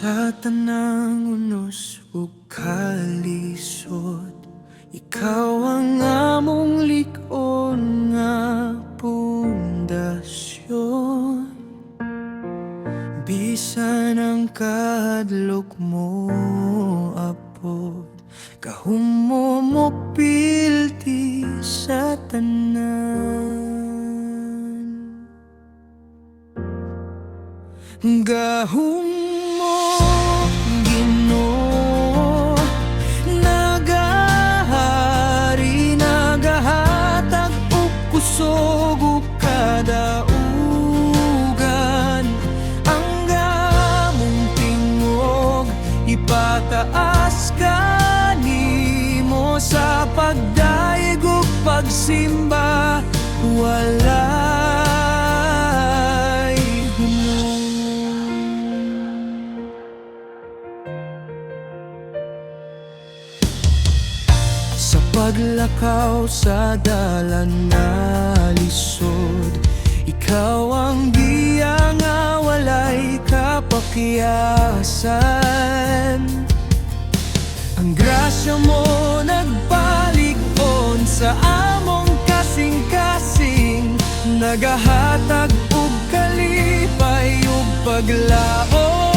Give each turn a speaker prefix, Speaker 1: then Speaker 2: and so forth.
Speaker 1: Sa tanang unos ug kalisod, ikaw ang among lik-on nga pundasyon. Bisan ang kadlok mo apod, kahumo mo pilti sa tanan. Gahum mo, Ginoo, nagahari, nagahatag og kusog ug kadaugan. Ang gamong tingog ipataas kanimo sa pagdaig ug pagsimba. Walay sa paglakaw sa dalan na lisod, ikaw ang biyang nga walay kapakyasan. Ang grasya mo nagpalig-on sa among kasing-kasing, nagahatag og kalipay ug paglaom.